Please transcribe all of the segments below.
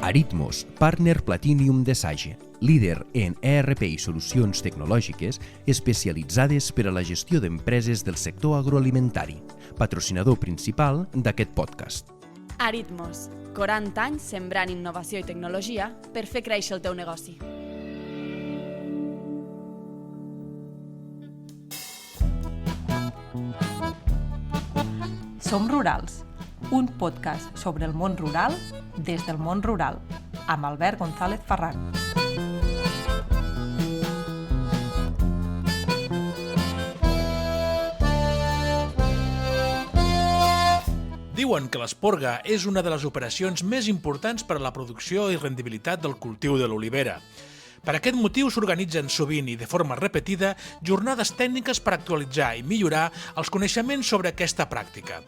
Aritmos, partner Platinum de Sage, líder en ERP i solucions tecnològiques especialitzades per a la gestió d'empreses del sector agroalimentari, patrocinador principal d'aquest podcast. Aritmos, 40 anys sembrant innovació i tecnologia per fer créixer el teu negoci. Som Rurals, un podcast sobre el món rural des del món rural, amb Albert González Farran. Diuen que l'esporga és una de les operacions més importants per a la producció i rendibilitat del cultiu de l'olivera. Per aquest motiu s'organitzen sovint i de forma repetida jornades tècniques per actualitzar i millorar els coneixements sobre aquesta pràctica.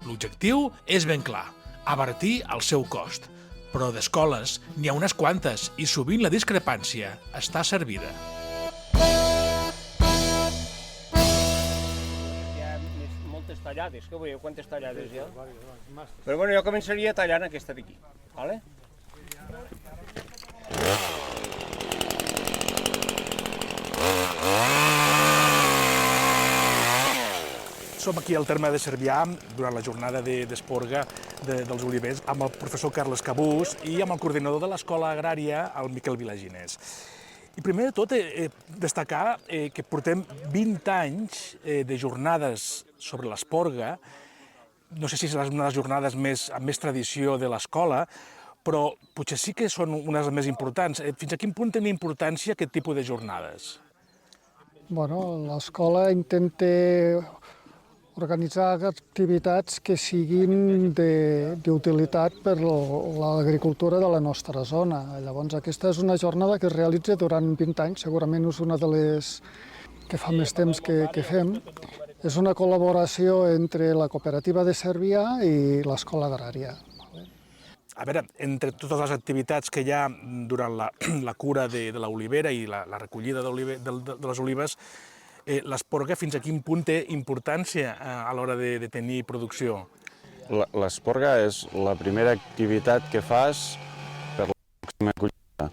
L'objectiu és ben clar, abaratir el seu cost. Però d'escoles n'hi ha unes quantes i sovint la discrepància està servida. Hi ha moltes tallades, què veieu? Quantes tallades hi ha? Però bueno, jo començaria tallant aquesta d'aquí, vale? Som aquí al terme de Cervià durant la jornada d'esporga dels olivers amb el professor Carles Cabús i amb el coordinador de l'Escola Agrària, el Miquel Vilaginés. I primer de tot, destacar que portem 20 anys de jornades sobre l'esporga. No sé si són una de les jornades amb més tradició de l'escola, però potser sí que són unes més importants. Fins a quin punt tenen importància aquest tipus de jornades? Bueno, l'escola intenta organitzar activitats que siguin d'utilitat per l'agricultura de la nostra zona. Llavors, aquesta és una jornada que es realitza durant 20 anys, segurament és una de les que fa més temps que fem. És una col·laboració entre la cooperativa de Cervià i l'escola agrària. A veure, entre totes les activitats que hi ha durant la cura de l'olivera i la recollida de les olives, l'esporga fins a quin punt té importància a l'hora de tenir producció? L'esporga és la primera activitat que fas per la pròxima collita.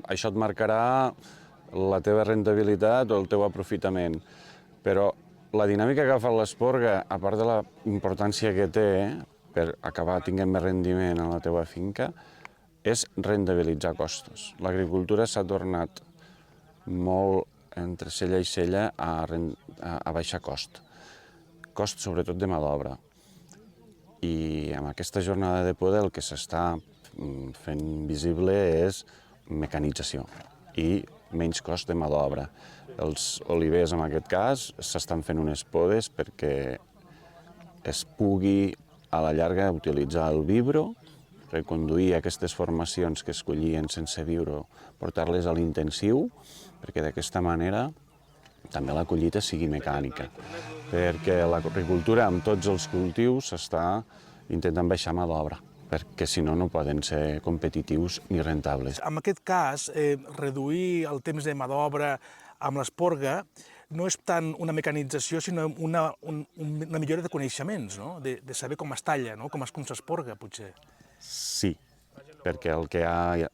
Això et marcarà la teva rendibilitat o el teu aprofitament. Però la dinàmica que fa l'esporga, a part de la importància que té per acabar tinguent més rendiment a la teva finca, és rendibilitzar costos. L'agricultura s'ha tornat molt entre cella i cella a baixar cost. Cost sobretot de mà d'obra. I amb aquesta jornada de poder el que s'està fent visible és mecanització i menys cost de mà d'obra. Els olivers, en aquest cas, s'estan fent unes podes perquè es pugui a la llarga utilitzar el vibro, reconduir aquestes formacions que es collien sense vibro, portar-les a l'intensiu, perquè d'aquesta manera també la collita sigui mecànica. Perquè l'agricultura amb tots els cultius s'està intentant baixar mà d'obra, perquè si no, no poden ser competitius ni rentables. En aquest cas, reduir el temps de mà d'obra amb l'esporga no és tant una mecanització, sinó una millora de coneixements, no? De saber com es talla, no? Com s'esporga, potser. Sí, perquè el que ha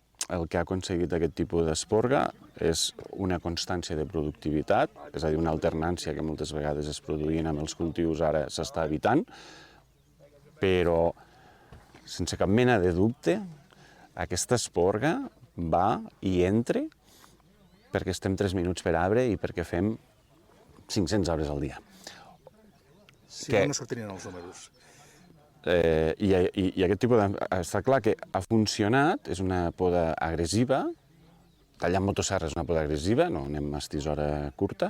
aconseguit aquest tipus d'esporga és una constància de productivitat, és a dir, una alternància que moltes vegades es produïen amb els cultius, ara s'està evitant, però sense cap mena de dubte, aquesta esporga va i entra perquè estem 3 minuts per arbre i perquè fem 500 arbres al dia. Si no, no sortirien els números. I aquest tipus està clar que ha funcionat, és una poda agressiva, tallar amb motosserra és una poda agressiva, no anem a estisora curta,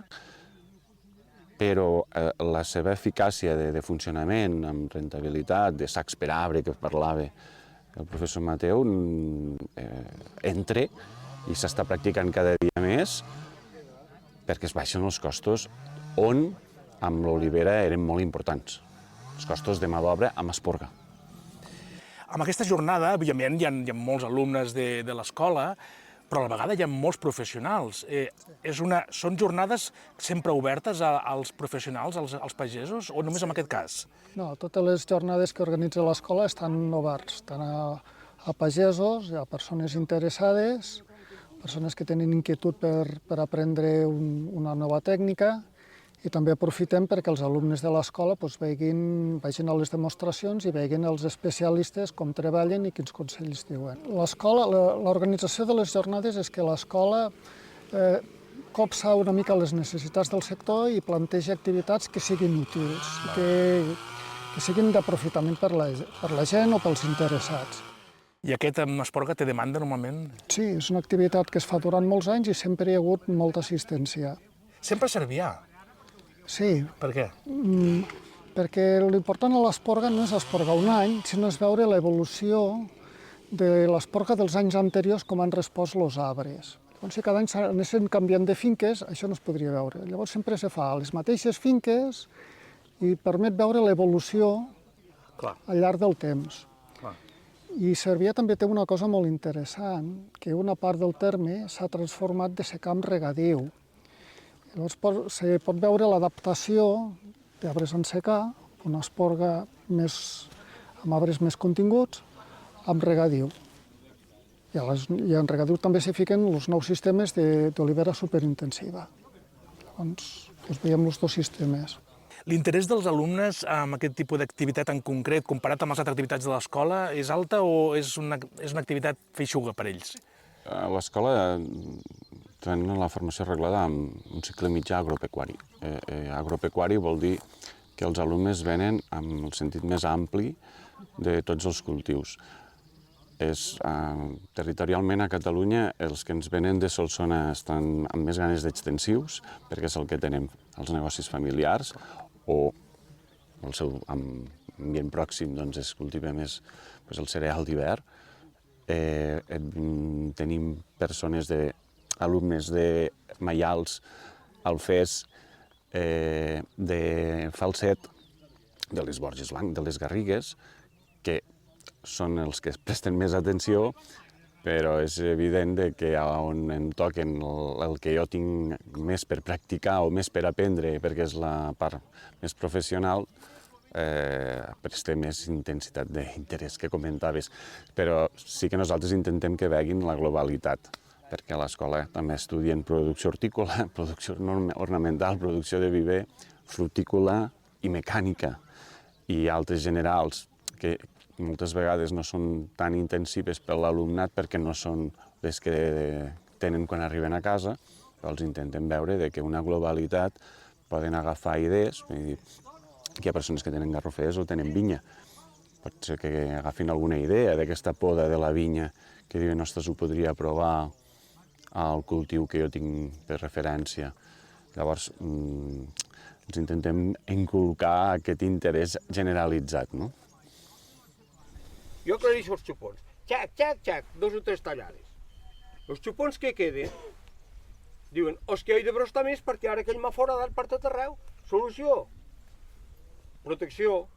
però la seva eficàcia de funcionament, amb rentabilitat, de sacs per arbre que parlava el professor Mateu, entra i s'està practicant cada dia més perquè es baixen els costos on amb l'olivera eren molt importants. Els costos de mà d'obra amb esporga. Amb aquesta jornada, òbviament, hi ha molts alumnes de l'escola, però a la vegada hi ha molts professionals. Són jornades sempre obertes als professionals, als pagesos, o només en aquest cas? No, totes les jornades que organitza l'escola estan oberts, tant a pagesos, a persones interessades, persones que tenen inquietud per aprendre una nova tècnica, i també aprofitem perquè els alumnes de l'escola vagin a les demostracions i vegin els especialistes com treballen i quins consells diuen. L'organització de les jornades és que l'escola copsa una mica les necessitats del sector i planteja activitats que siguin útils, que siguin d'aprofitament per la gent o pels interessats. I aquest amb Esporga té demanda normalment? Sí, és una activitat que es fa durant molts anys i sempre hi ha hagut molta assistència. Sempre a Cervià? Sí. Per què? Perquè l'important a l'Esporga no és esporgar un any, sinó és veure l'evolució de l'Esporga dels anys anteriors, com han respost els arbres. Llavors, si cada any s'anessin canviant de finques, això no es podria veure. Llavors, sempre se fa a les mateixes finques i permet veure l'evolució al llarg del temps. I Cervià també té una cosa molt interessant, que una part del terme s'ha transformat de secà en regadiu. Llavors se pot veure l'adaptació d'arbres en secà, una esporga amb arbres més continguts, amb regadiu. I en regadiu també s'hi fiquen els nous sistemes d'olivera superintensiva. Llavors veiem els dos sistemes. L'interès dels alumnes amb aquest tipus d'activitat en concret, comparat amb les altres activitats de l'escola, és alta o és una activitat feixuga per ells? A l'escola tenen la formació reglada amb un cicle mitjà agropecuari. Agropecuari vol dir que els alumnes venen amb el sentit més ampli de tots els cultius. Territorialment a Catalunya els que ens venen de Solsona estan amb més ganes d'extensius, perquè és el que tenen els negocis familiars, o el seu ambient pròxim es cultiva més el cereal d'hivern. Tenim alumnes de Maials, Alfés, de Falset, de les Borges Blanc, de les Garrigues, que són els que presten més atenció, però és evident que on em toquen el que jo tinc més per practicar o més per aprendre, perquè és la part més professional, presta més intensitat d'interès que comentaves. Però sí que nosaltres intentem que veguin la globalitat, perquè a l'escola també estudien producció hortícola, producció ornamental, producció de viver, frutícola i mecànica, i altres generals que moltes vegades no són tan intensives per l'alumnat perquè no són les que tenen quan arriben a casa, però els intentem veure que una globalitat poden agafar idees. Hi ha persones que tenen garrofers o tenen vinya. Pot ser que agafin alguna idea d'aquesta poda de la vinya que diuen, ostres, ho podria provar al cultiu que jo tinc per referència. Llavors, ens intentem inculcar aquest interès generalitzat, no? Jo aclareixo els xupons. Xac, xac, xac, 2 o 3 tallades. Els xupons que queden, diuen, os que he de brostar més perquè ara aquell m'ha foradat per tot arreu. Solució. Protecció.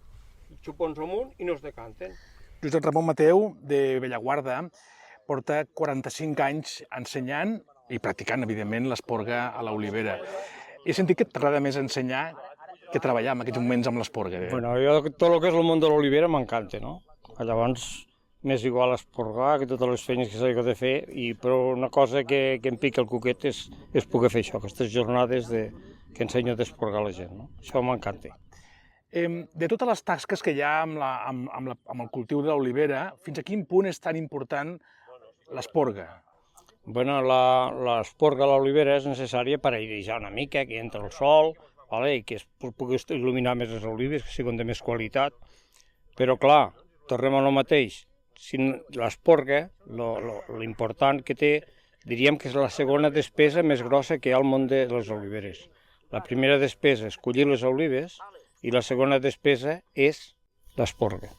Xupons amunt i no es decanten. Josep Ramon Mateu, de Bellaguarda, porta 45 anys ensenyant i practicant, evidentment, l'esporga a l'olivera. He sentit que t'agrada més ensenyar que treballar en aquests moments amb l'esporga. Bueno, jo tot el que és el món de l'olivera m'encanta, no? Llavors, m'és igual esporgar que totes les feines que s'ha de fer, però una cosa que em pica el coquet és poder fer això, aquestes jornades que ensenyo d'esporgar la gent, no? Això m'encanta. De totes les tasques que hi ha amb el cultiu de l'olivera, fins a quin punt és tan important l'esporga? Bueno, l'esporga a l'olivera és necessària per airejar una mica, que entra el sol, i que es pugui il·luminar més les olives, que siguin de més qualitat. Però, clar, tornem a lo mateix. L'esporga, l'important que té, diríem que és la segona despesa més grossa que hi ha al món de les oliveres. La primera despesa és collir les olives i la segona despesa és l'esporga.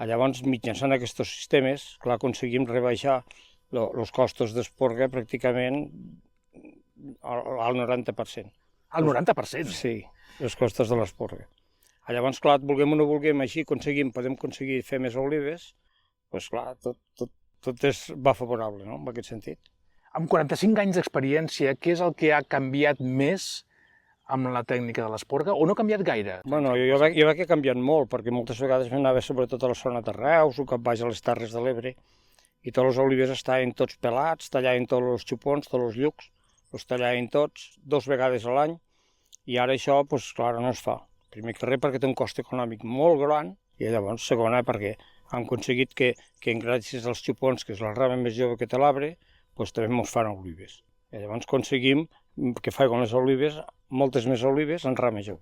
Llavors, mitjançant aquests sistemes, clar, aconseguim rebaixar els costos d'esporga pràcticament al 90%. Al 90%? Sí, els costos de l'esporga. Llavors, clar, vulguem o no vulguem, així podem aconseguir fer més olives, doncs clar, tot va favorable, no?, en aquest sentit. Amb 45 anys d'experiència, què és el que ha canviat més amb la tècnica de l'esporga, o no ha canviat gaire? Bueno, jo veig que ha canviat molt, perquè moltes vegades m'anava sobretot a la zona de Reus o cap baix a les Terres de l'Ebre, i tots els olivers estaven tots pelats, tallaven tots els xupons, tots els llucs, els tallaven tots 2 vegades a l'any, i ara això, doncs, clar, no es fa. Primer que res perquè té un cost econòmic molt gran, i llavors, segona, perquè hem aconseguit que gràcies als xupons, que és la rama més jove que té l'arbre, doncs també ens fan olives. I llavors aconseguim que facin les olives, moltes més olives en rama jove.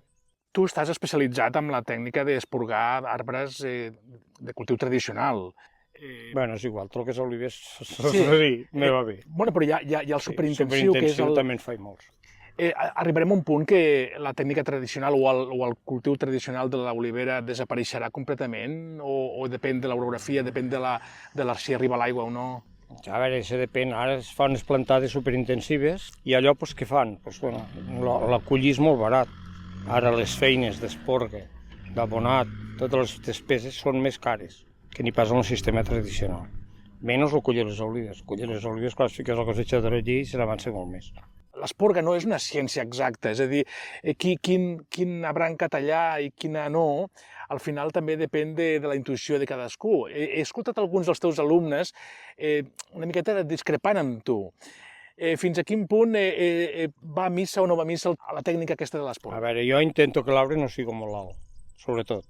Tu estàs especialitzat en la tècnica d'esporgar arbres de cultiu tradicional. Bueno, és igual, tot el que és olives, sí, me va bé. Bueno, però hi ha el superintensiu, que és el... també en faig molts. Arribarem a un punt que la tècnica tradicional o el cultiu tradicional de l'olivera desapareixerà completament o depèn de l'orografia, depèn de si arriba l'aigua o no? A veure, això depèn. Ara es fan les plantades superintensives i allò doncs, què fan? Doncs, bueno, la collir és molt barat. Ara les feines d'esporga, d'abonat, totes les despeses són més cares que ni pas en el sistema tradicional. Menys el collir les olives. Collir les olives, quan es fiques la cosechadora allí, se n'avança molt més. L'esporga no és una ciència exacta, és a dir, quina branca tallar i quina no, al final també depèn de la intuïció de cadascú. He escoltat alguns dels teus alumnes una miqueta discrepant amb tu. Fins a quin punt va a missa o no va a missa la tècnica aquesta de l'esporga? A veure, jo intento que l'arbre no sigui molt alt, sobretot,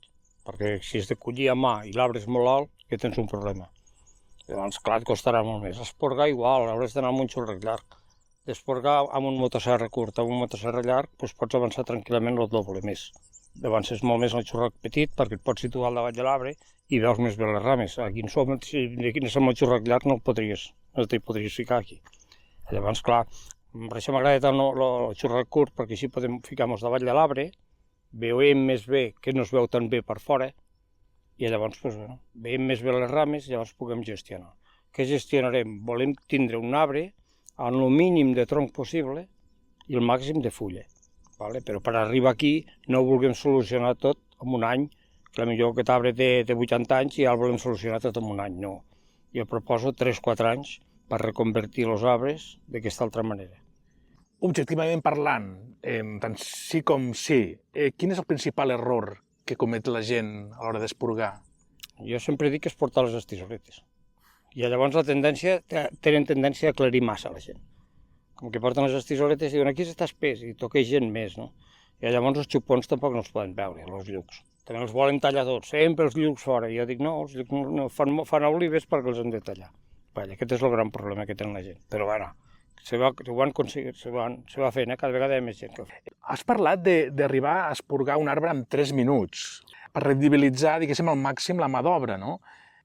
perquè si has de collir a mà i l'arbre és molt alt, ja tens un problema. Llavors, clar, et costarà molt més. Esporgar igual, hauràs d'anar amb un xurret llarg. D'esporgar amb un motosserra curt, amb un motosserra llarg, doncs pots avançar tranquil·lament el doble més. Avances molt més el xurret petit perquè et pots situar al davant de l'arbre i veus més bé les rames. Aquí si anés amb el xurret llarg no t'hi podries ficar aquí. Llavors, clar, per això m'agrada tant el xurret curt, perquè així podem ficar-nos davant de l'arbre, veiem més bé, que no es veu tan bé per fora, i llavors veiem més bé les rames i llavors puguem gestionar. Què gestionarem? Volem tindre un arbre amb el mínim de tronc possible i el màxim de fulla. Però per arribar aquí no vulguem solucionar tot en un any, que potser aquest arbre té 80 anys i ja el volem solucionar tot en un any, no. Jo proposo 3-4 anys per reconvertir els arbres d'aquesta altra manera. Objectivament parlant, tant sí com sí, quin és el principal error que comet la gent a l'hora d'esporgar? Jo sempre dic que és portar les estisoletes. I llavors tenen tendència a aclarir massa la gent. Com que porten les estisoletes i diuen aquí està espès i toca gent més, no? I llavors els xupons tampoc no els poden veure, els llucs. També els volen tallar tots, sempre els llucs fora. I jo dic no, els llucs no fan olives perquè els han de tallar. Aquest és el gran problema que tenen la gent. Però bueno, ho han aconseguit, se va fent, cada vegada hi ha més gent que ho fa. Has parlat d'arribar a esporgar un arbre en 3 minuts, per rendibilitzar, diguéssim, al màxim la mà d'obra, no?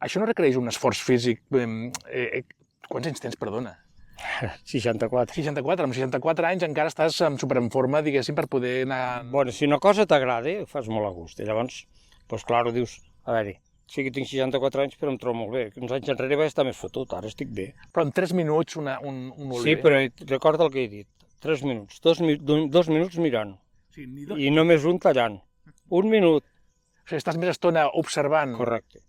Això no requereix un esforç físic. Quants anys tens, perdona? 64. 64, amb 64 anys encara estàs en forma, diguéssim, per poder anar... Bueno, si una cosa t'agrada, ho fas molt a gust. I llavors, doncs clar, dius, a veure, sí que tinc 64 anys, però em trobo molt bé. Uns anys enrere vaig estar més fotut, ara estic bé. Però en 3 minuts un oliver... Sí, però recorda el que he dit. 3 minuts. 2 minuts mirant. Sí, I només un tallant. 1 minut. O sigui, estàs més estona observant. Correcte.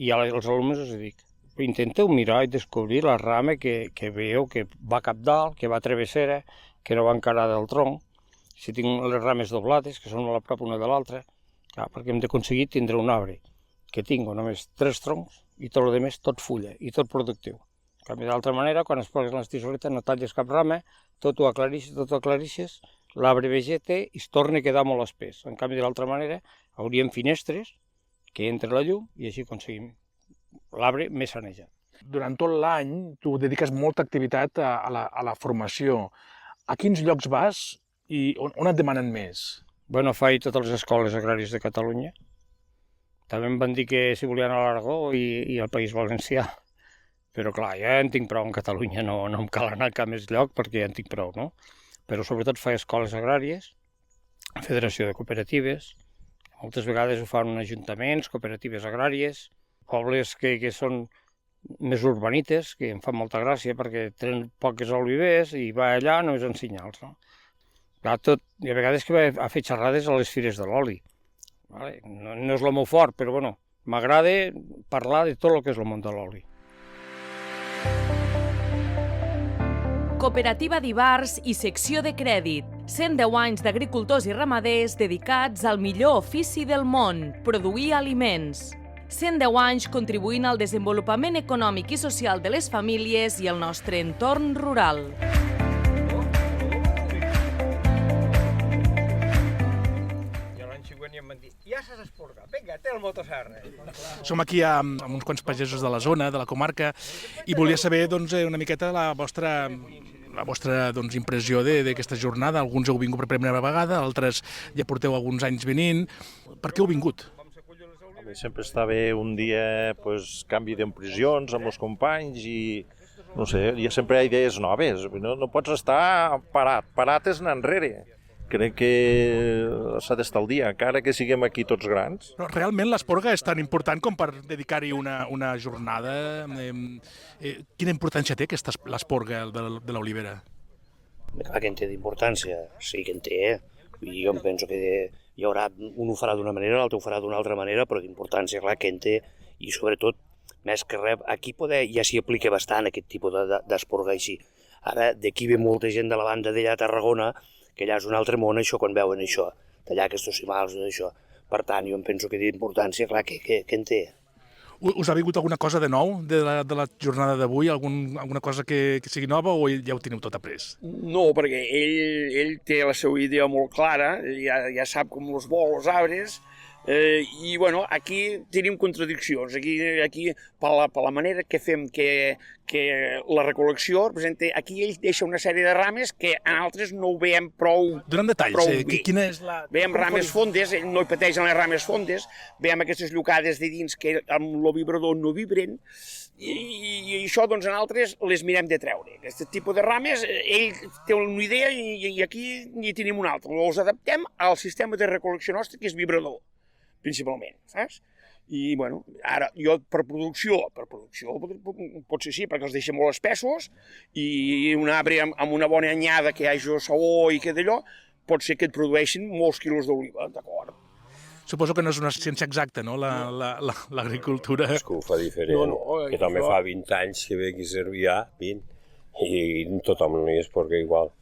I als alumnes us dic, intenteu mirar i descobrir la rama que veieu que va cap dalt, que va travessera, que no va encarada del tronc. Si tinc les rames doblades, que són a la prop una de l'altra, perquè hem d'aconseguir tindre un arbre que tingui només 3 troncs i tot el més tot fulla i tot productiu. En canvi, d'altra manera, quan es poses l'estisoleta no talles cap rama, tot ho aclarixes, l'arbre vegeta i es torna a quedar molt espès. En canvi, de l'altra manera, hauríem finestres que entra la llum i així aconseguim l'arbre més sanejat. Durant tot l'any tu dediques molta activitat a la formació. A quins llocs vas i on et demanen més? Bueno, faig totes les escoles agràries de Catalunya. També em van dir que si volien a l'Aragó i al País Valencià. Però clar, ja en tinc prou en Catalunya, no em cal anar a cap més lloc perquè ja en tinc prou, no? Però sobretot faig escoles agràries, federació de cooperatives, moltes vegades ho fan ajuntaments, cooperatives agràries, pobles que són més urbanites, que em fan molta gràcia perquè tenen poques olivers i va allà només a ensenyar-los, no? Clar, hi ha vegades que vaig a fer xerrades a les fires de l'oli. No és el meu fort, però bueno, m'agrada parlar de tot el que és el món de l'oli. Cooperativa d'Ivars i secció de crèdit. 110 anys d'agricultors i ramaders dedicats al millor ofici del món, produir aliments. 110 anys contribuint al desenvolupament econòmic i social de les famílies i el nostre entorn rural. I l'any següent em van dir, ja s'has esporgat, vinga, té el motosserra. Som aquí amb uns quants pagesos de la zona, de la comarca, i volia saber una miqueta la vostra impressió d'aquesta jornada. Alguns heu vingut per primera vegada, altres ja porteu alguns anys venint. Per què heu vingut? Sempre està bé un dia canvi d'impressions amb els companys i no sé, sempre hi ha idees noves. No pots estar parat és anar enrere. Crec que s'ha d'estar al dia, encara que siguem aquí tots grans. Però realment l'Esporga és tan important com per dedicar-hi una jornada? Quina importància té l'Esporga de l'Olivera? Clar que en té d'importància, sí que en té. I jo em penso que hi haurà, un ho farà d'una manera, l'altre ho farà d'una altra manera, però d'importància, clar que en té, i sobretot, més que res, aquí ja s'hi aplica bastant aquest tipus d'esporga així. Ara, d'aquí ve molta gent de la banda d'allà a Tarragona, que allà és un altre món, això, quan veuen això, tallar aquests cimals i això. Per tant, jo em penso que d'importància, clar, que en té. Us ha vingut alguna cosa de nou de la jornada d'avui? Alguna cosa que sigui nova o ja ho teniu tot après? No, perquè ell té la seva idea molt clara, ja sap com els vol els arbres, i bueno, aquí tenim contradiccions. Aquí per la manera que fem que la recol·lecció representa, aquí ell deixa una sèrie de rames que en altres no ho veiem prou. Dona'm detalls, quina és la... Veiem rames fondes, ell no hi pateix en les rames fondes, veiem aquestes llocades de dins que amb el vibrador no vibren, i això doncs en altres les mirem de treure. Aquest tipus de rames, ell té una idea i aquí n'hi tenim una altra. Els adaptem al sistema de recol·lecció nostre, que és vibrador, principalment, saps? I, bueno, ara, jo per producció potser sí, perquè els deixa molt espessos, i un arbre amb una bona anyada que hi hagi saó i que d'allò, pot ser que et produeixin molts quilos d'oliva, d'acord? Suposo que no és una ciència exacta, no?, l'agricultura. És que ho fa diferent, que també fa 20 anys que ve aquí a Cervià, 20, i tothom no hi esporga igual.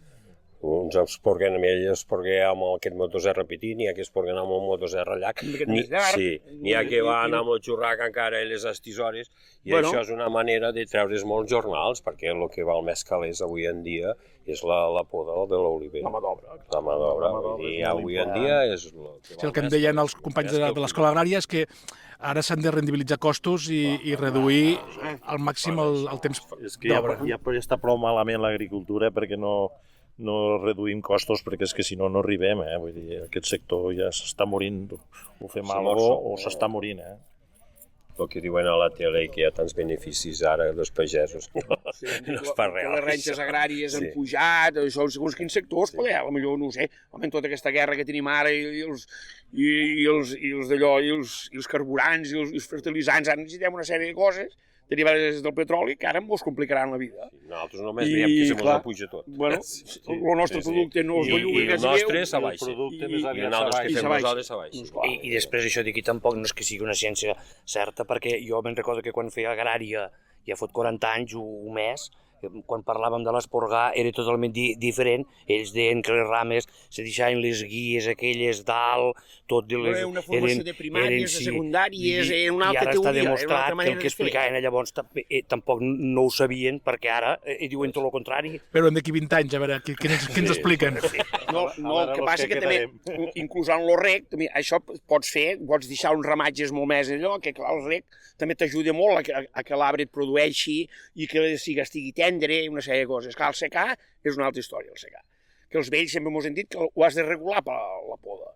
Uns esporguen amb ell, esporguen amb aquest motosserra petit, n'hi ha que esporguen amb el motosserra llac, n'hi ha que van amb el xurrac encara a les estisores, i això és una manera de treure's molts jornals, perquè el que val més calés avui en dia és la poda de l'olivera. La mà d'obra. I avui en dia és el que em deien els companys de l'escola agrària és que ara s'han de rendibilitzar costos i reduir al màxim el temps d'obra. És que ja està prou malament l'agricultura perquè no reduïm costos, perquè és que si no arribem, vull dir, aquest sector ja s'està morint, o fem alguna cosa o s'està morint, El que diuen a la tele, que hi ha tants beneficis ara dels pagesos, no és pas real. Les renges agràries han pujat, segons quins sectors, potser, potser no ho sé, amb tota aquesta guerra que tenim ara i els carburants i els fertilitzants, ara necessitem una sèrie de coses derivades del petroli, que ara ens complicaran la vida. Nosaltres només veiem que se mos puja tot. Bueno, el nostre producte no es belluga i el nostre s'abaixa. I el nostre que fem nosaltres s'abaixa. I després això d'aquí tampoc no és que sigui una ciència certa, perquè jo me'n recordo que quan feia agrària, ja fot 40 anys o un mes, quan parlàvem de l'esporgar era totalment diferent. Ells deien que les rames se deixaven les guies aquelles dalt, tot de les... Una formació de primàries, de secundàries, una altra teoria. I ara està demostrat que el que explicaven llavors tampoc no ho sabien, perquè ara diuen tot el contrari. Però d'aquí 20 anys, a veure, què ens expliquen? No, el que passa que també, inclús en el rec, això pots deixar uns ramatges molt més allò, que clar, el rec també t'ajuda molt a que l'arbre et produeixi i que estigui tendre, una sèrie de coses. Clar, el secar és una altra història, el secar. Que els vells sempre ens han dit que ho has de regular per la poda.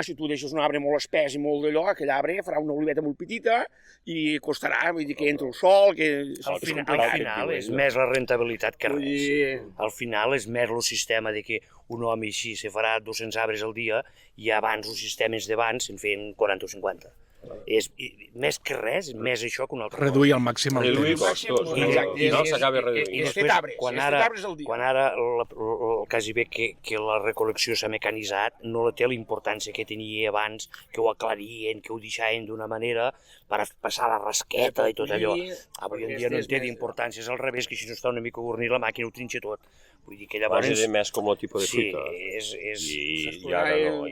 Si tu deixes un arbre molt espès i molt d'allò, aquell arbre farà una oliveta molt petita i costarà, vull dir que entra el sol, que... Al final és més la rentabilitat que res. Al final és més el sistema de que un home així se farà 200 arbres al dia i abans els sistemes d'abans se'n feien 40 o 50. És més que res, més això que un altre. Reduir al màxim el temps. I no s'acaba reduint. I després, quan ara quasi bé que la recol·lecció s'ha mecanitzat, no té la importància que tenia abans, que ho aclarien, que ho deixaven d'una manera per passar la rasqueta i tot allò. Avui en dia no en té d'importància, és al revés, que si no està una mica gornit la màquina ho trinxa tot. Vull dir que llavors... És més com el tipus de fruita. I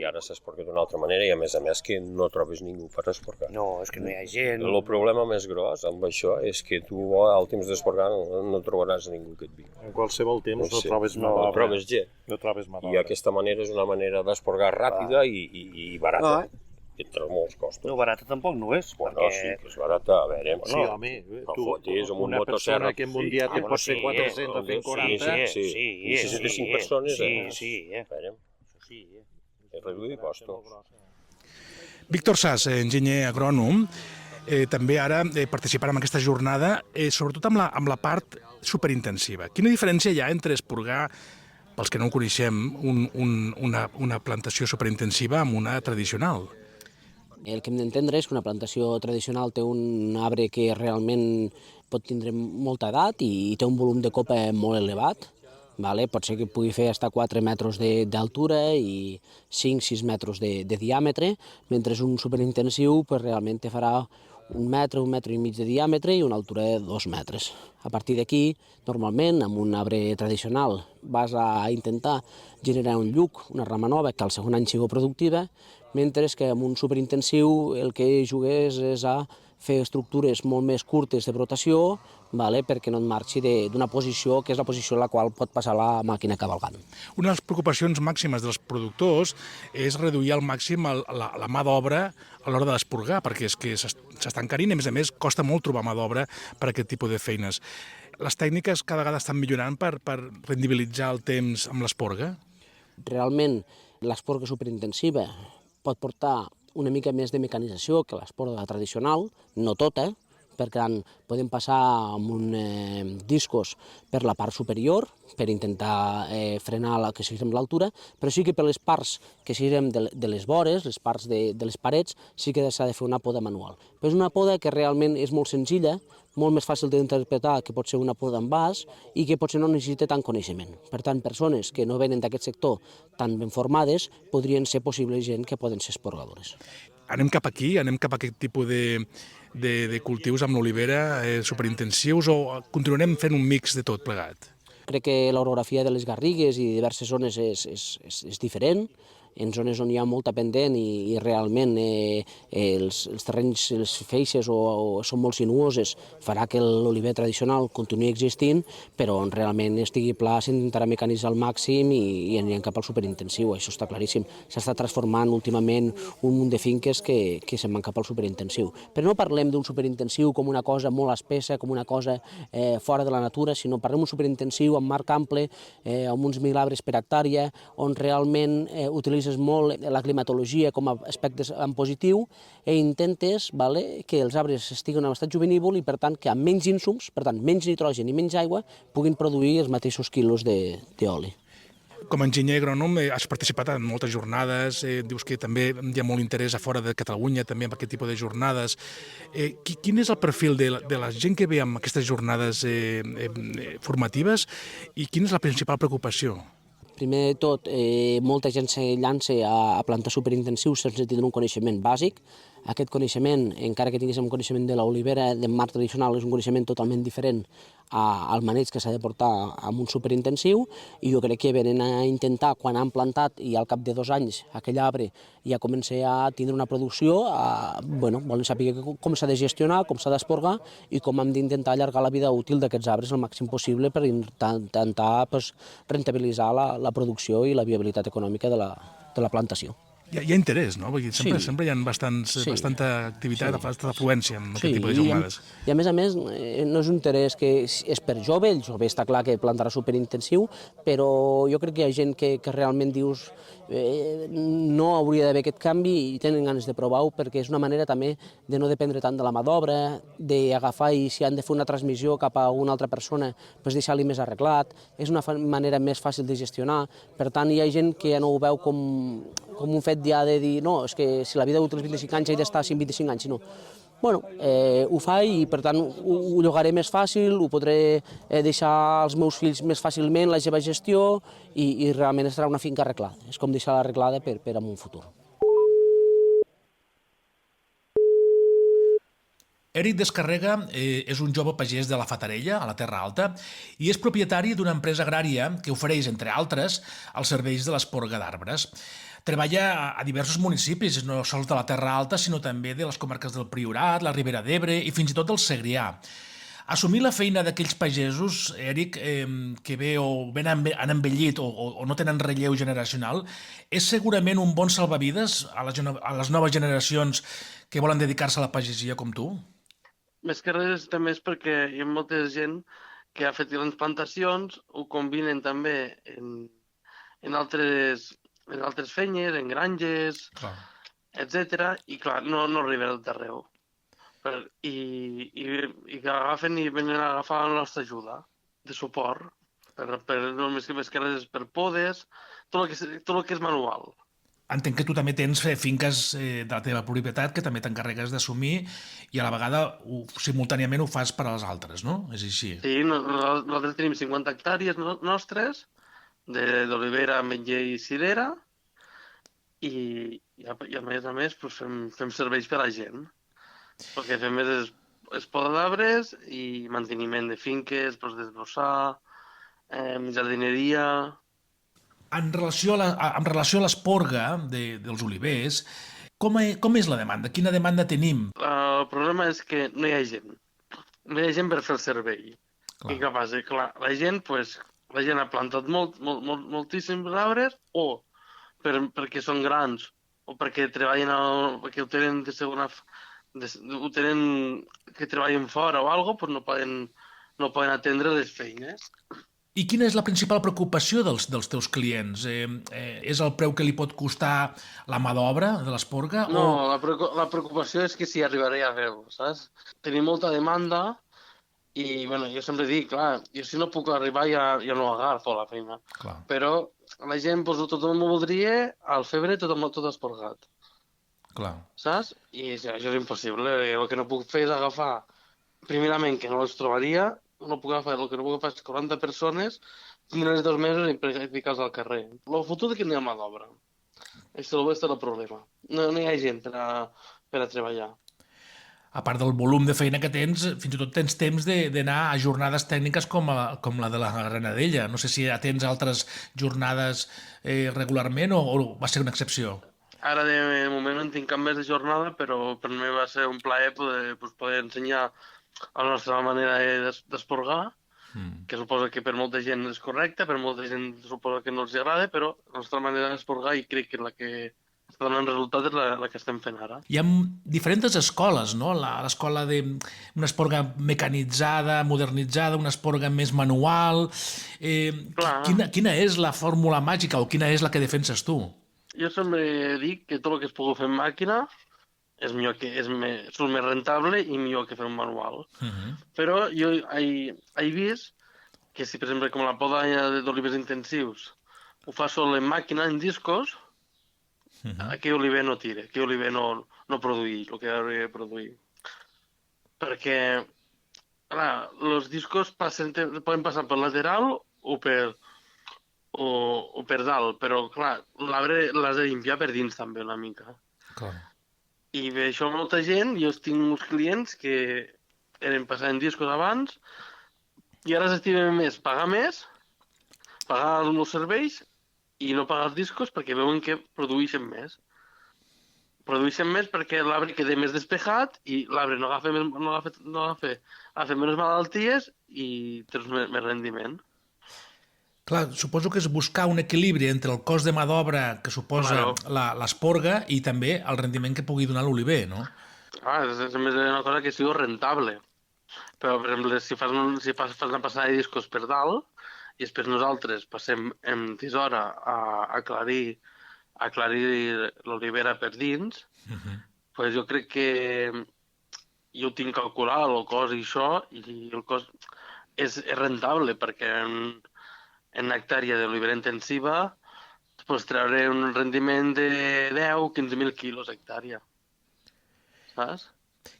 ara s'esporga d'una altra manera i a més que no trobes ningú per esporgar. No, és que no hi ha gent. El problema més gros amb això és que tu al temps d'esporgar no trobaràs ningú que et vingui. En qualsevol temps no trobes mà d'obra. d'obra. No trobes gent. No trobes mà d'obra. I aquesta manera és una manera d'esporgar ràpida i barata. Entre molts costos. No, barata tampoc no és. Bueno, sí, que és barata, a veure... Sí, home, tu, una persona que en un dia te pot ser 400 o 140... Sí, i si és de 5 persones... Sí, a veure, és reduir costos. Víctor Sas, enginyer agrònom, també ara participarà en aquesta jornada, sobretot amb la part superintensiva. Quina diferència hi ha entre esporgar, pels que no ho coneixem, una plantació superintensiva amb una tradicional? El que hem d'entendre és que una plantació tradicional té un arbre que realment pot tindre molta edat i té un volum de copa molt elevat. Pot ser que pugui fer fins a 4 metres d'altura i 5-6 metres de diàmetre, mentre un superintensiu realment te farà 1 metre i mig de diàmetre i una altura de 2 metres. A partir d'aquí, normalment, amb un arbre tradicional vas a intentar generar un lluc, una rama nova, que al segon any sigui productiva, mentre que amb un superintensiu el que jugues és a fer estructures molt més curtes de brotació perquè no et marxi d'una posició que és la posició en la qual pot passar la màquina cavalgant. Una de les preocupacions màximes dels productors és reduir al màxim la mà d'obra a l'hora de l'esporgar, perquè és que s'està encarint i, a més, costa molt trobar mà d'obra per a aquest tipus de feines. Les tècniques cada vegada estan millorant per rendibilitzar el temps amb l'esporga? Realment, l'esporga superintensiva pot portar una mica més de mecanització que l'esporga tradicional, no tota, perquè podem passar amb uns discos per la part superior per intentar frenar que siguem l'altura, però sí que per les parts que siguem de les vores, les parts de les parets, sí que s'ha de fer una poda manual. Però és una poda que realment és molt senzilla, molt més fàcil d'interpretar que pot ser una poda en vas i que potser no necessita tant coneixement. Per tant, persones que no venen d'aquest sector tan ben formades podrien ser possibles gent que poden ser esporgadores. Anem cap aquí? Anem cap a aquest tipus de cultius amb l'olivera superintensius o continuarem fent un mix de tot plegat? Crec que l'orografia de les garrigues i diverses zones és diferent. En zones on hi ha molta pendent i realment els terrenys, les feixes són molt sinuoses, farà que l'oliver tradicional continuï existint, però on realment estigui pla s'intentarà mecanitzar al màxim i anirem cap al superintensiu, això està claríssim. S'està transformant últimament un munt de finques que se'n van cap al superintensiu. Però no parlem d'un superintensiu com una cosa molt espessa, com una cosa fora de la natura, sinó parlem d'un superintensiu amb marc ample, amb uns 1.000 arbres per hectàrea, on realment utilitzes molt la climatologia com a aspectes en positiu i intentes que els arbres estiguen en estat juvenívol i, per tant, que amb menys insums, per tant, menys nitrogen i menys aigua, puguin produir els mateixos quilos d'oli. Com a enginyer agrònom has participat en moltes jornades, dius que també hi ha molt interès a fora de Catalunya també en aquest tipus de jornades. Quin és el perfil de la gent que ve amb aquestes jornades formatives i quina és la principal preocupació? Primer de tot, molta gent se llança a plantar superintensius sense tindre un coneixement bàsic. Aquest coneixement, encara que tinguéssim un coneixement de l'olivera de marc tradicional, és un coneixement totalment diferent al maneig que s'ha de portar amb un superintensiu i jo crec que venen a intentar, quan han plantat i al cap de 2 anys aquell arbre ja comença a tindre una producció, volen saber com s'ha de gestionar, com s'ha d'esporgar i com hem d'intentar allargar la vida útil d'aquests arbres el màxim possible per intentar rentabilitzar la producció i la viabilitat econòmica de la plantació. Hi ha interès, no? Sempre hi ha bastanta activitat, bastanta afluència en aquest tipus de jornades. I a més, no és un interès que és per jove, el jove està clar que plantarà superintensiu, però jo crec que hi ha gent que realment dius no hauria d'haver aquest canvi i tenen ganes de provar-ho perquè és una manera també de no dependre tant de la mà d'obra, d'agafar i si han de fer una transmissió cap a una altra persona, doncs deixar-li més arreglat, és una manera més fàcil de gestionar, per tant hi ha gent que ja no ho veu com un fet ja de dir, no, és que si la vida útil és 25 anys, he d'estar 125 anys, sinó, ho fa i per tant ho llogaré més fàcil, ho podré deixar als meus fills més fàcilment, la seva gestió i realment estarà una finca arreglada. És com deixar-la arreglada per a un futur. Eric Descarrega és un jove pagès de la Fatarella, a la Terra Alta, i és propietari d'una empresa agrària que ofereix, entre altres, els serveis de l'esporga d'arbres. treballa a diversos municipis, no sols de la Terra Alta, sinó també de les comarques del Priorat, la Ribera d'Ebre i fins i tot del Segrià. Assumir la feina d'aquells pagesos, Eric, que bé o ben han envellit o no tenen relleu generacional, és segurament un bon salvavides a les noves generacions que volen dedicar-se a la pagesia com tu? Més que res també és perquè hi ha molta gent que ha fet grans plantacions, ho combinen també en altres feines, en granges, etc. I clar, no arriba a tot arreu. I que agafen i venen a agafar la nostra ajuda de suport, més que res per podes, tot el que és manual. Entenc que tu també tens finques de la teva propietat que també t'encarregues d'assumir i a la vegada simultàniament ho fas per als altres, no? És així? Sí, nosaltres tenim 50 hectàrees nostres d'olivera, ametller i cirera i a més fem serveis per a la gent. El que fem és poda d'arbres i manteniment de finques, desbrossar, jardineria. En relació a l'esporga dels olivers, com és la demanda? Quina demanda tenim? El problema és que no hi ha gent. No hi ha gent per fer el servei. I què passa? Clar, la gent ha plantat moltíssims arbres o perquè són grans o perquè treballen perquè ho tenen de segona que treballen fora o alguna cosa, no poden atendre les feines. I quina és la principal preocupació dels teus clients? És el preu que li pot costar la mà d'obra de l'esporga? No, la preocupació és que si arribaré a fer-ho, saps? Tenim molta demanda i jo sempre dic, clar, jo si no puc arribar ja no agafo la feina. Però la gent, tothom m'ho voldria, al febrer tot esporgat. Clar. Saps? I això és impossible. El que no puc fer és agafar, primerament, que no els trobaria, el que no puc fer és 40 persones, tindre 2 mesos i ficar-los al carrer. El futur és que no hi ha mà d'obra. Això és el problema. No hi ha gent per a treballar. A part del volum de feina que tens, fins i tot tens temps d'anar a jornades tècniques com la de la Granadella. No sé si tens altres jornades regularment o va ser una excepció. Ara, de moment, no tinc cap més de jornada, però per mi va ser un plaer poder ensenyar la nostra manera d'esporgar, que suposa que per molta gent és correcta, per molta gent suposa que no els agrada, però la nostra manera d'esporgar, i crec que la que està donant resultat és la que estem fent ara. Hi ha diferents escoles, no? L'escola d'una esporga mecanitzada, modernitzada, una esporga més manual. Quina és la fórmula màgica o quina és la que defenses tu? Jo sempre dic que tot el que es pugui fer en màquina és més rentable i millor que fer un manual. Però jo he vist que si, per exemple, com la poda d'olivers intensius ho fa sol en màquina, en discos, aquell oliver no tira, aquell oliver no produeix el que hauria de produir. Perquè, clar, els discos poden passar per lateral o per dalt, però clar, l'arbre l'has de limpiar per dins també una mica. I per això molta gent, jo tinc uns clients que eren passant discos abans i ara s'estimen més pagar els meus serveis i no pagar els discos perquè veuen que produeixen més. Produeixen més perquè l'arbre queda més despejat i l'arbre no agafa menys malalties i tens més rendiment. Clar, suposo que és buscar un equilibri entre el cost de mà d'obra que suposa l'esporga i també el rendiment que pugui donar l'oliver, no? És una cosa que sigui rentable. Però, per exemple, si fas una passada de discos per dalt i després nosaltres passem en tisora a aclarir l'olivera per dins, doncs jo crec que jo ho tinc calculat, el cost i això, i el cost és rentable perquè en hectàrea d'olivera intensiva pots treure un rendiment de 10-15.000 quilos hectàrea. Saps?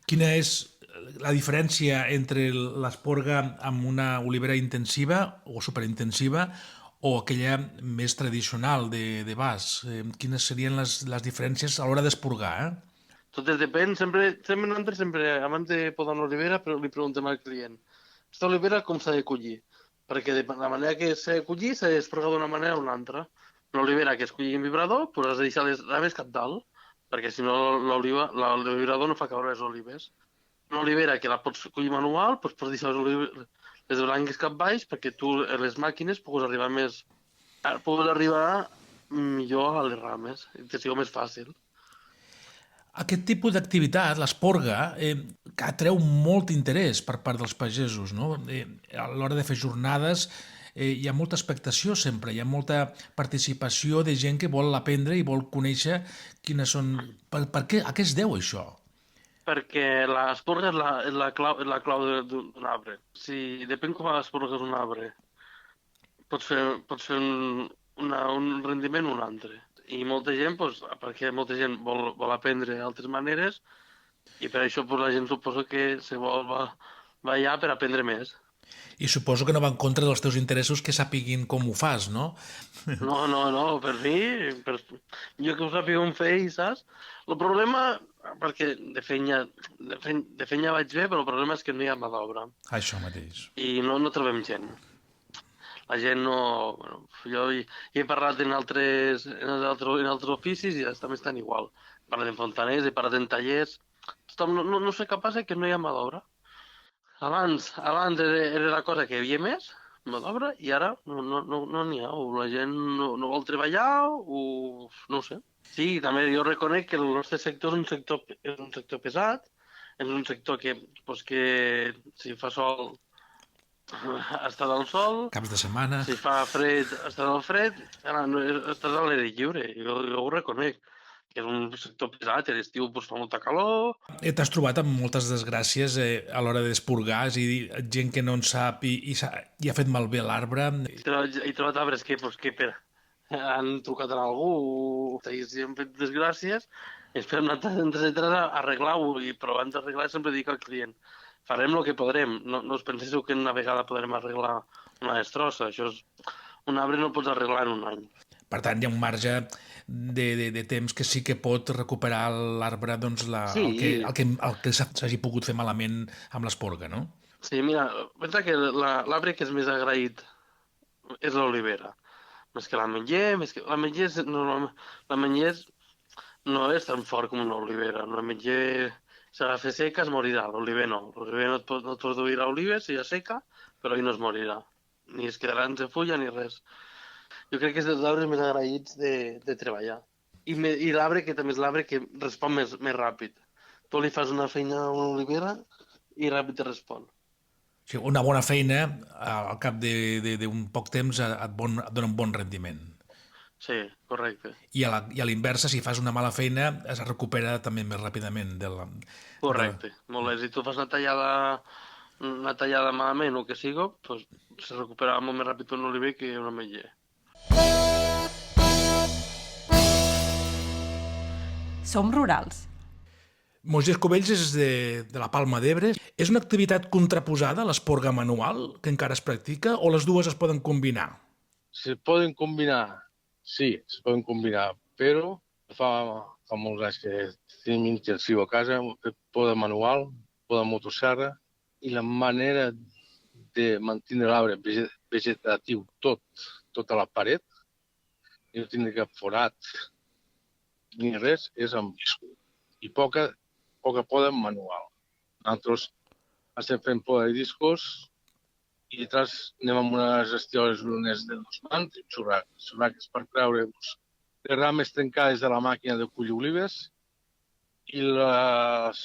Quina és la diferència entre l'esporga amb una olivera intensiva o superintensiva o aquella més tradicional de vas? Quines serien les diferències a l'hora d'esporgar? Tot depèn. Sempre abans de podar una olivera li preguntem al client aquesta olivera com s'ha de collir? Perquè de la manera que s'ha de collir s'ha d'esporgar d'una manera o una altra. l'olivera que es colli en vibrador, doncs has de deixar les rames cap dalt, perquè si no el vibrador no fa caure les olives. Una olivera que la pots collir manual, doncs pots deixar les branques cap baix perquè tu, les màquines, puguis arribar millor a les rames, que sigui més fàcil. Aquest tipus d'activitat, l'esporga, atreu molt interès per part dels pagesos, no? A l'hora de fer jornades hi ha molta expectació sempre, hi ha molta participació de gent que vol aprendre i vol conèixer quines són... Per què? A què es deu això? Perquè l'esporga és la clau d'un arbre. Si depèn com esporgues un arbre, pots fer un rendiment o un altre. I molta gent, perquè molta gent vol aprendre d'altres maneres, i per això la gent suposo que se vol va allà per aprendre més. I suposo que no va en contra dels teus interessos que sàpiguin com ho fas, no? No, per mi, jo que ho sàpiga on fer, saps? El problema, perquè de feina vaig bé, però el problema és que no hi ha mà d'obra. Això mateix. I no trobem gent. La gent no... Bueno, jo hi he parlat en altres oficis i també estan igual. He parlat en fontaners, he parlat en tallers... No sé què passa, que no hi ha mà d'obra. Abans era la cosa que hi havia més, mà d'obra, i ara no n'hi ha. O la gent no vol treballar, o no ho sé. Sí, també jo reconec que el nostre sector és un sector pesat, és un sector que si fa sol estàs al sol... Caps de setmana... Si fa fred, estàs al fred, estàs a l'aire lliure, jo ho reconec. Que és un sector pesat, a l'estiu fa molta calor... T'has trobat amb moltes desgràcies a l'hora d'esporgar, és a dir, gent que no en sap i ha fet malbé l'arbre... He trobat arbres que han trucat a algú, i han fet desgràcies, i hem anat a arreglar-ho, però abans d'arreglar sempre dic al client farem el que podrem, no us penseu que una vegada podrem arreglar una destrossa, un arbre no el pots arreglar en un any. Per tant, hi ha un marge de temps que sí que pot recuperar l'arbre el que s'hagi pogut fer malament amb l'esporga, no? Sí, mira, pensa que l'arbre que és més agraït és l'olivera. Més que l'ametller, l'ametller no és tan fort com l'olivera. L'ametller s'agafa seca, es morirà. L'oliver no. L'oliver no et produirà olives, si ja seca, però ell no es morirà. Ni es quedarà sense fulla ni res. Jo crec que és dels arbres més agraïts de treballar. I l'arbre que també és l'arbre que respon més ràpid. Tu li fas una feina a una olivera i ràpid te respon. Sí, una bona feina, al cap d'un poc temps et dona un bon rendiment. Sí, correcte. I a l'inversa, si fas una mala feina, es recupera també més ràpidament. Correcte. Molt bé. Si tu fas una tallada malament o que sigui, doncs se recupera molt més ràpid un oliver que un ametller. Som rurals. Moisès Cubells és de la Palma d'Ebre. És una activitat contraposada a l'esporga manual, que encara es practica, o les dues es poden combinar? Se poden combinar, sí, se poden combinar, però fa molts anys que tenim intensiu a casa, poda manual, poda motosserra, i la manera de mantenir l'arbre vegetatiu tota la paret, i no tindre cap forat ni res, és amb disco. I poca poda manual. Nosaltres estem fent poda de discos i detrás anem amb unes estioles lunes de 2 mans i xurraques per treure les rames trencades de la màquina de collir olives i les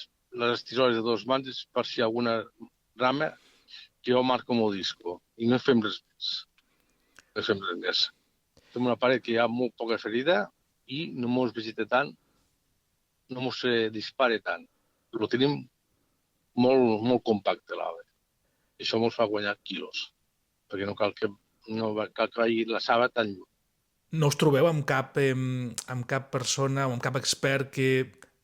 estioles de 2 mans per si hi ha alguna rama que jo marco amb el disco. I no fem res més. No fem res més. Tenim una paret que hi ha molt poca ferida i no mos vegeta tant, no mos dispara tant. Lo tenim molt compacte, l'arbre. I això mos fa guanyar quilos, perquè no cal que vagi la saba tan lluny. No us trobeu amb cap persona o amb cap expert que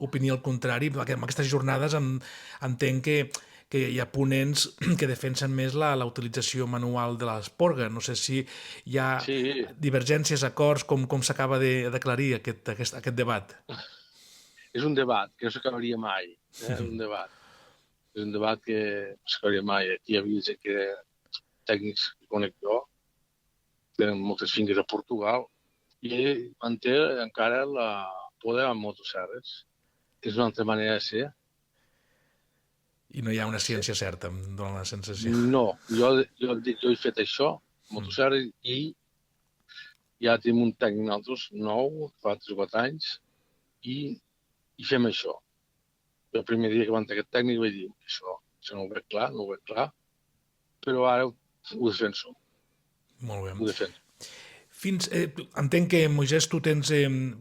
opini el contrari? Perquè en aquestes jornades entenc que hi ha ponents que defensen més la utilització manual de l'esporga. No sé si hi ha divergències, acords, com s'acaba d'aclarir aquest debat. És un debat que no s'acabaria mai. És un debat. És un debat que no s'acabaria mai. Aquí hi havia gent tècnics que conec jo, tenen moltes finques a Portugal i ell manté encara la poda amb motosserres. És una altra manera de ser. I no hi ha una ciència certa, em dóna la sensació. No, jo he fet això, motosserres, i ja tenim un tècnic nosaltres nou, fa 3 o 4 anys, i fem això. El primer dia que vam tenir aquest tècnic vaig dir, això no ho veig clar, però ara ho defenso. Molt bé. Ho defenso. Entenc que, Moisès, tu tens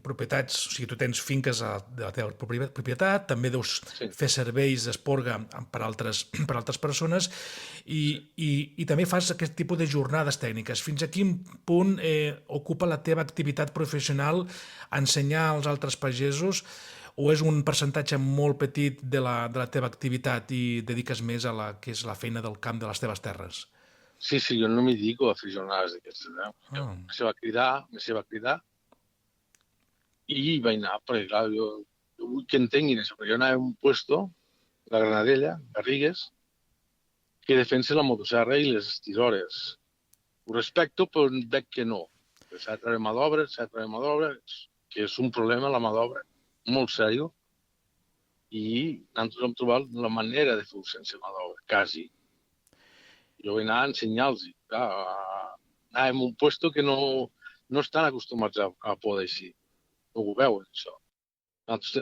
propietats, o sigui, tu tens finques de la teva propietat, també deus fer serveis d'esporga per altres persones i també fas aquest tipus de jornades tècniques. Fins a quin punt ocupa la teva activitat professional ensenyar als altres pagesos o és un percentatge molt petit de la teva activitat i dediques més a la que és la feina del camp de les teves terres? Sí, jo no m'hi dedico a fer jornades d'aquestes. Me se va cridar i vaig anar, perquè clar, jo vull que entenguin això, perquè jo anava a un puesto, la Granadella, Garrigues, que defensa la motosserra i les estisores. Ho respecto, però veig que no. S'ha de treure mà d'obra, que és un problema la mà d'obra, molt seriós, i nosaltres hem trobat la manera de fer-ho sense mà d'obra, quasi. Jo vaig anar a ensenyar-los. Anava en un lloc que no estan acostumats a poder així. No ho veuen, això.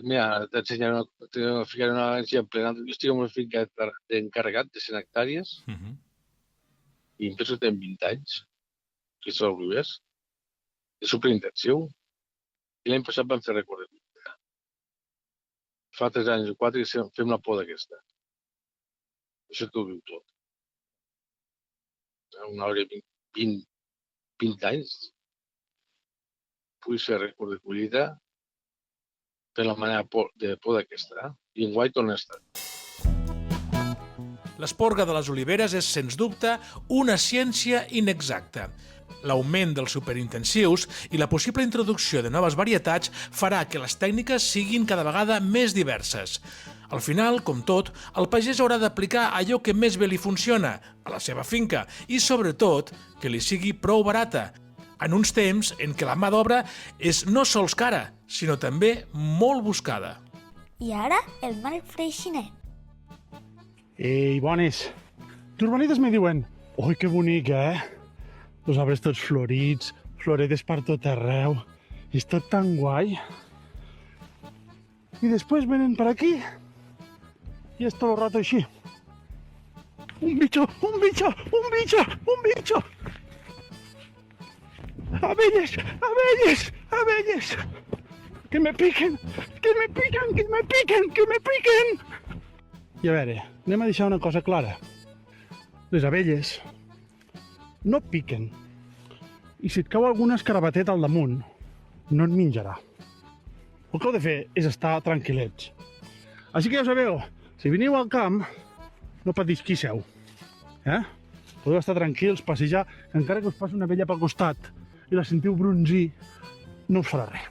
Mira, t'ensenyaré un exemple. Jo estic en una finca d'encarregat de 100 hectàrees i em penso que tenen 20 anys, que són olivers. És superintensiu. I l'any passat vam fer recorregut. Fa 3 anys o 4 que fem la poda aquesta. Això t'ho diu tot. Una hora i 20 anys, puc fer record de collita per la manera de poda aquesta, i enguany torna a estar. L'esporga de les oliveres és, sens dubte, una ciència inexacta. L'augment dels superintensius i la possible introducció de noves varietats farà que les tècniques siguin cada vegada més diverses. Al final, com tot, el pagès haurà d'aplicar allò que més bé li funciona, a la seva finca, i sobretot que li sigui prou barata, en uns temps en què la mà d'obra és no sols cara, sinó també molt buscada. I ara, el Marc Freixinet. Ei, bones. Turbanites me diuen, oi, que bonic, Els arbres tots florits, floretes per tot arreu. És tot tan guai. I després venen per aquí i és tot el rato així. Un bicho! Abelles! Que me piquen! I a veure, anem a deixar una cosa clara. Les abelles no piquen. I si et cau alguna escarabatet al damunt, no et menjarà. El que heu de fer és estar tranquil·lets. Així que ja ho sabeu, si veniu al camp, no patís qui seu. Podeu estar tranquils, passejar, que encara que us passi una abella pel costat i la sentiu brunzir, no us farà res.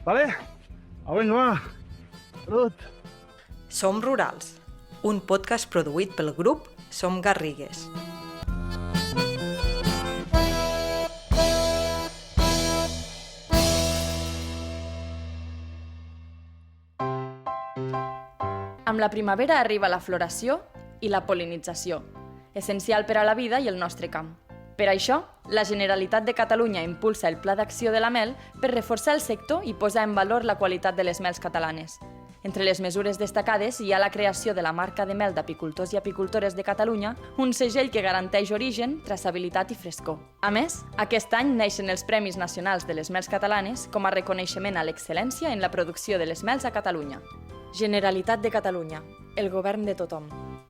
Vale? Vinga, va. Salut! Som Rurals, un podcast produït pel grup Som Garrigues. Amb la primavera arriba la floració i la pol·linització, essencial per a la vida i el nostre camp. Per això, la Generalitat de Catalunya impulsa el Pla d'Acció de la Mel per reforçar el sector i posar en valor la qualitat de les mels catalanes. Entre les mesures destacades hi ha la creació de la marca de mel d'apicultors i apicultores de Catalunya, un segell que garanteix origen, traçabilitat i frescor. A més, aquest any neixen els Premis Nacionals de les Mels Catalanes com a reconeixement a l'excel·lència en la producció de les mels a Catalunya. Generalitat de Catalunya, el govern de tothom.